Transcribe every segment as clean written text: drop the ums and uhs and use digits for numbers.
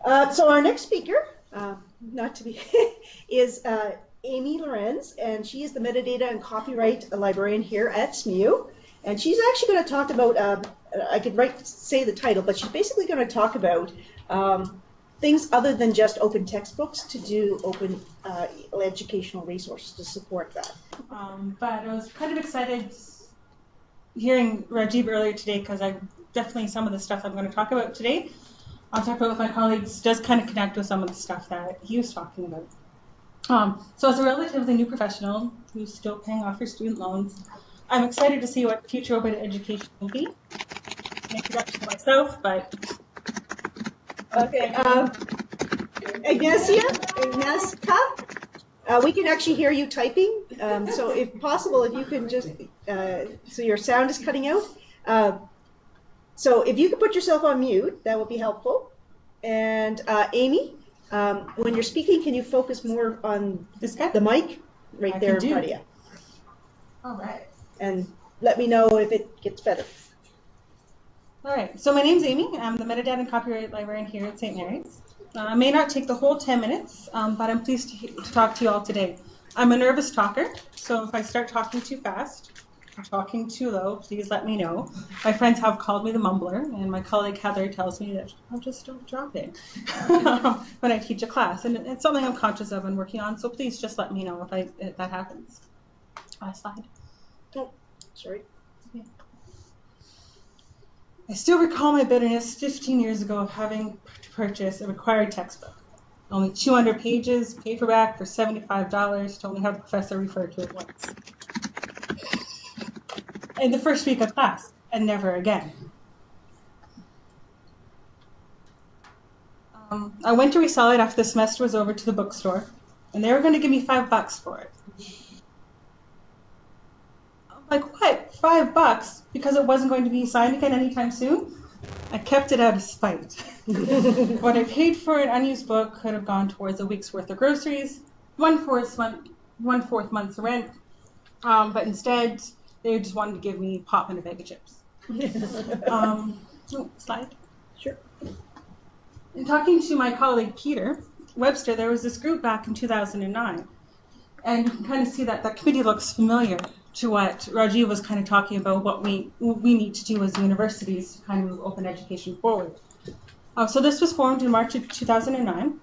So our next speaker, not to be, is Amy Lorenz, and she is the metadata and copyright librarian here at SMU. And she's actually going to talk about, I could say the title, but she's basically going to talk about things other than just open textbooks to do open educational resources to support that. But I was kind of excited hearing Rajiv earlier today because definitely some of the stuff I'm going to talk about today, I'll talk about with my colleagues, does kind of connect with some of the stuff that he was talking about. So as a relatively new professional who's still paying off her student loans, I'm excited to see what future open education will be. An introduction to myself, but... Okay, Ignacia, we can actually hear you typing, so if possible, if you can just, so your sound is cutting out. So if you could put yourself on mute, that would be helpful. And Amy, when you're speaking, can you focus more on the mic right there in front of you? All right. And let me know if it gets better. All right. So my name's Amy. I'm the metadata and copyright librarian here at St. Mary's. I may not take the whole 10 minutes, but I'm pleased to talk to you all today. I'm a nervous talker, so if I start talking too fast, talking too low, please let me know. My friends have called me the mumbler, and my colleague Heather tells me that I'll just stop dropping when I teach a class. And it's something I'm conscious of and working on, so please just let me know if that happens. Last slide. Oh, sorry. Okay. I still recall my bitterness 15 years ago of having to purchase a required textbook. Only 200 pages, paperback for $75, to only have the professor refer to it once. In the first week of class, and never again. I went to resell it after the semester was over to the bookstore, and they were going to give me $5 for it. I'm like, what? $5? Because it wasn't going to be signed again anytime soon? I kept it out of spite. What I paid for an unused book could have gone towards a week's worth of groceries, one-fourth month's rent, but instead, they just wanted to give me pop and a bag of chips. Slide. Sure. In talking to my colleague Peter Webster, there was this group back in 2009. And you can kind of see that committee looks familiar to what Rajiv was kind of talking about, what we need to do as universities to kind of move open education forward. So this was formed in March of 2009.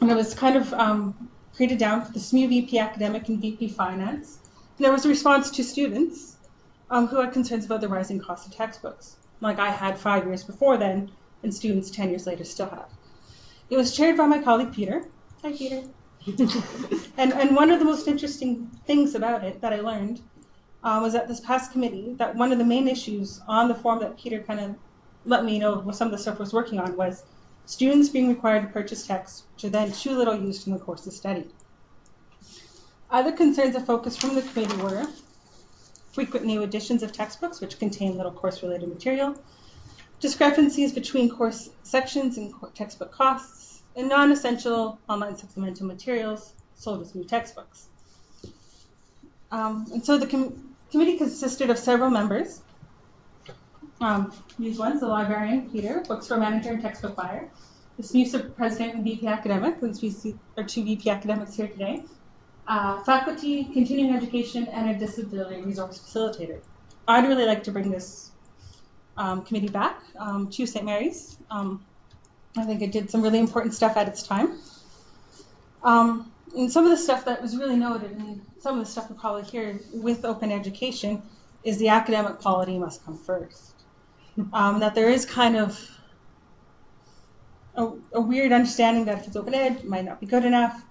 And it was kind of created down for the SMU VP Academic and VP Finance. There was a response to students who had concerns about the rising cost of textbooks, like I had 5 years before then, and students 10 years later still have. It was chaired by my colleague Peter. Hi, Peter. and one of the most interesting things about it that I learned was at this past committee that one of the main issues on the form that Peter kind of let me know what some of the stuff was working on was students being required to purchase texts which are then too little used in the course of study. Other concerns of focus from the committee were frequent new editions of textbooks which contain little course-related material, discrepancies between course sections and textbook costs, and non-essential online supplemental materials sold as new textbooks. And so the committee consisted of several members. These ones, the librarian, Peter, bookstore manager and textbook buyer, the SMU president and VP academic, since we see our 2 VP academics here today, faculty, continuing education, and a disability resource facilitator. I'd really like to bring this committee back to St. Mary's. I think it did some really important stuff at its time. And some of the stuff that was really noted, and some of the stuff we'll probably hear with open education, is the academic quality must come first. That there is kind of a weird understanding that if it's open ed, it might not be good enough.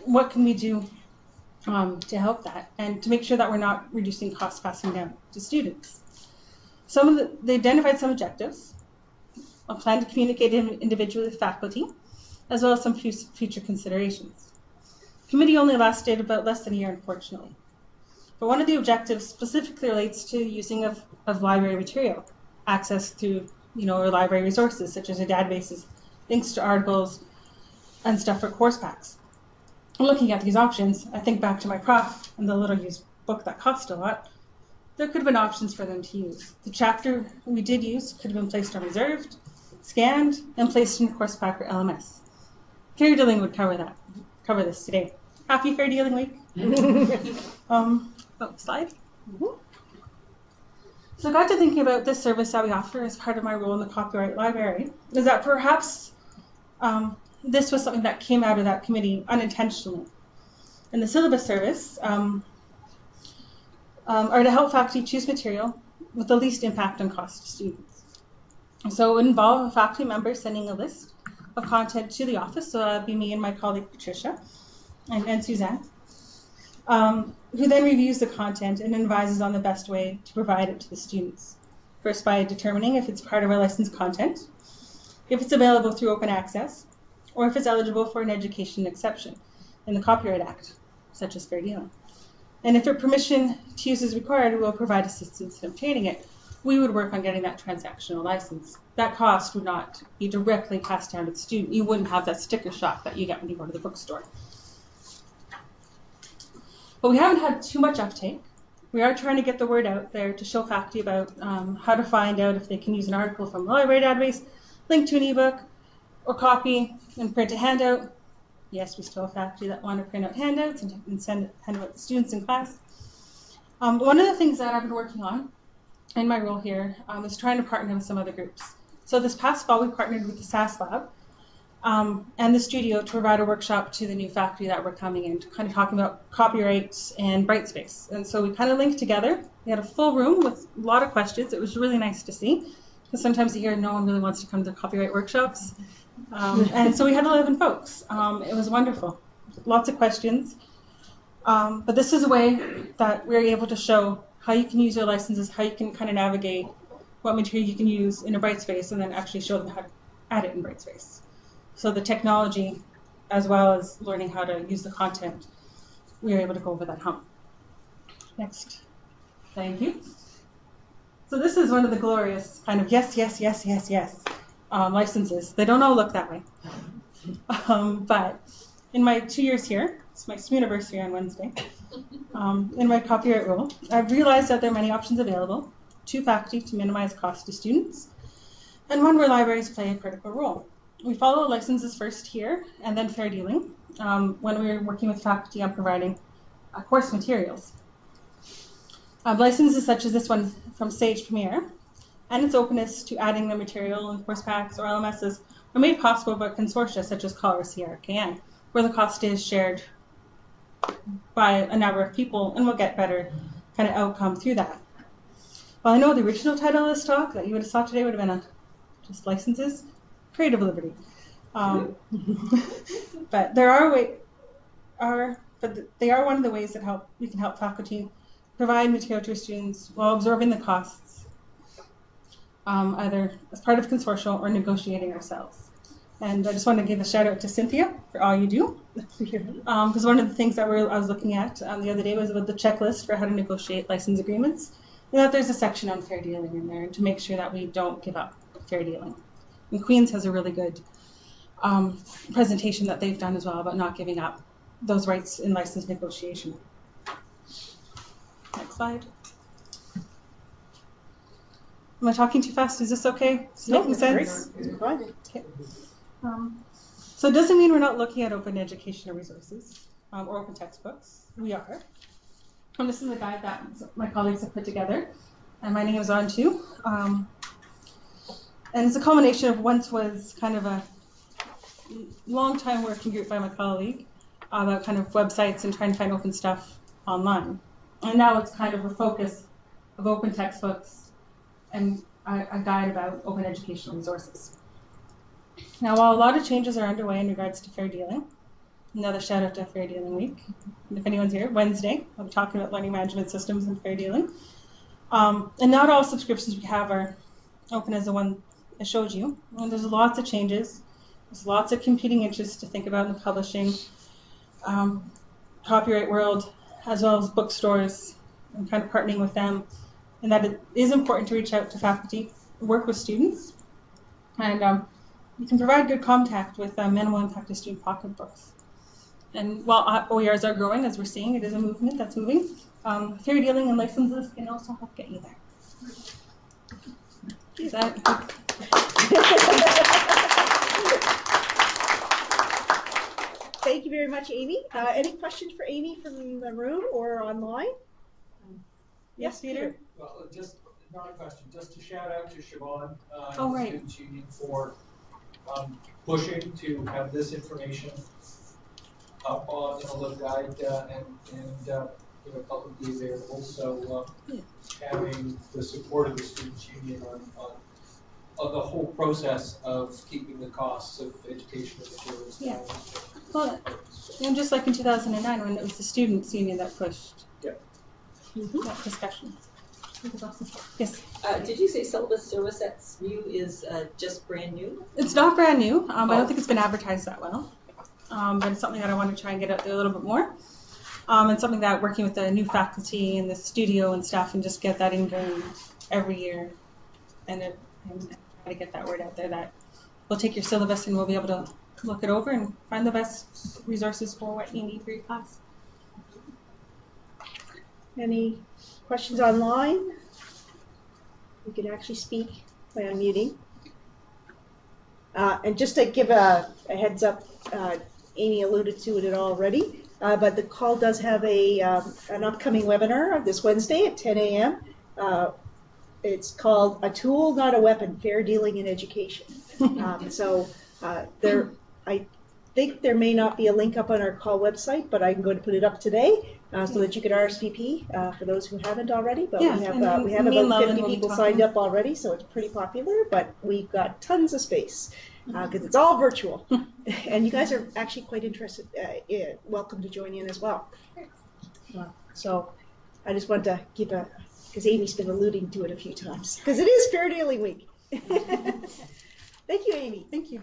What can we do to help that and to make sure that we're not reducing costs passing down to students? They identified some objectives, a plan to communicate individually with faculty, as well as some future considerations. The committee only lasted about less than a year, unfortunately. But one of the objectives specifically relates to using of library material, access to our library resources, such as our databases, links to articles, and stuff for course packs. Looking at these options, I think back to my prof and the little used book that cost a lot. There could have been options for them to use. The chapter we did use could have been placed on reserved. scanned, and placed in course pack or LMS. Fair dealing would cover this today. Happy Fair Dealing Week. Slide. So I got to thinking about this service that we offer as part of my role in the copyright library, is that perhaps this was something that came out of that committee unintentionally. And the syllabus service are to help faculty choose material with the least impact on cost to students. So it would involve a faculty member sending a list of content to the office, so that would be me and my colleague Patricia and Suzanne, who then reviews the content and advises on the best way to provide it to the students. First, by determining if it's part of our licensed content, if it's available through open access, or if it's eligible for an education exception in the Copyright Act, such as fair dealing. And if a permission to use is required, we will provide assistance in obtaining it. We would work on getting that transactional license. That cost would not be directly passed down to the student. You wouldn't have that sticker shock that you get when you go to the bookstore. But we haven't had too much uptake. We are trying to get the word out there to show faculty about how to find out if they can use an article from the library database, link to an ebook, or copy and print a handout. Yes, we still have faculty that want to print out handouts and hand them out to students in class. One of the things that I've been working on in my role here is trying to partner with some other groups. So this past fall, we partnered with the SAS Lab and the studio to provide a workshop to the new faculty that were coming in, kind of talking about copyright and Brightspace. And so we kind of linked together. We had a full room with a lot of questions. It was really nice to see, because sometimes you hear no one really wants to come to copyright workshops. And so we had 11 folks. It was wonderful. Lots of questions. But this is a way that we're able to show how you can use your licenses, how you can kind of navigate what material you can use in a Brightspace, and then actually show them how to add it in Brightspace. So the technology, as well as learning how to use the content, we were able to go over that hump. Next. Thank you. So this is one of the glorious kind of yes, yes, yes, yes, yes licenses. They don't all look that way. But in my 2 years here, it's my SMU anniversary on Wednesday, in my copyright role, I've realized that there are many options available to faculty to minimize cost to students, and one where libraries play a critical role. We follow licenses first here, and then fair dealing, when we're working with faculty on providing course materials. Licenses such as this one from Sage Premier, and its openness to adding the material in course packs or LMSs are made possible by consortia such as CAUL or CRKN, where the cost is shared by a number of people, and we'll get better kind of outcome through that. Well, I know the original title of this talk that you would have saw today would have been just licenses, creative liberty. But they are one of the ways that we can help faculty provide material to students while absorbing the costs, either as part of consortium or negotiating ourselves. And I just want to give a shout out to Cynthia for all you do. Because one of the things that I was looking at the other day was about the checklist for how to negotiate license agreements, and that there's a section on fair dealing in there to make sure that we don't give up fair dealing. And Queen's has a really good presentation that they've done as well about not giving up those rights in license negotiation. Next slide. Am I talking too fast? Is this okay? Is it making sense? Okay. So it doesn't mean we're not looking at open educational resources or open textbooks. We are. And this is a guide that my colleagues have put together, and my name is on too. And it's a culmination of once was kind of a long time working group by my colleague about kind of websites and trying to find open stuff online. And now it's kind of a focus of open textbooks and a guide about open educational resources. Now, while a lot of changes are underway in regards to fair dealing, another shout out to Fair Dealing Week. And if anyone's here, Wednesday, I'll be talking about learning management systems and fair dealing. And not all subscriptions we have are open as the one I showed you. And there's lots of changes. There's lots of competing interests to think about in the publishing, copyright world, as well as bookstores, and kind of partnering with them. And that it is important to reach out to faculty, work with students, and you can provide good contact with minimal impact to student pocketbooks. And while OERs are growing, as we're seeing, it is a movement that's moving. Fair dealing and licenses can also help get you there. Is that? much, Amy. Any questions for Amy from the room or online? Yes, Peter? Well, just not a question, just to shout out to Siobhan, Oh, the right. Students Union for pushing to have this information up on the LIB guide and publicly available. So having the support of the Students Union on the whole process of keeping the costs of educational materials down. Well, and just like in 2009 when it was the Students Union that pushed that discussion. Awesome. Yes. Did you say syllabus service at SMU is just brand new? It's not brand new. I don't think it's been advertised that well. But it's something that I want to try and get out there a little bit more. And something that working with the new faculty and the studio and stuff and just get that ingrained every year and try to get that word out there that we'll take your syllabus and we'll be able to look it over and find the best resources for what you need for your class. Any questions online? You can actually speak by unmuting. And just to give a heads up, Amy alluded to it already, but the CAUL does have an upcoming webinar this Wednesday at 10 a.m. It's called A Tool, Not a Weapon, Fair Dealing in Education. I think there may not be a link up on our CAUL website, but I'm going to put it up today so that you can RSVP for those who haven't already. But we have about 50 people signed up already, so it's pretty popular, but we've got tons of space because it's all virtual. And you guys are actually quite interested, welcome to join in as well. So I just want to keep because Amy's been alluding to it a few times, because it is Fair Dealing Week. Thank you, Amy. Thank you.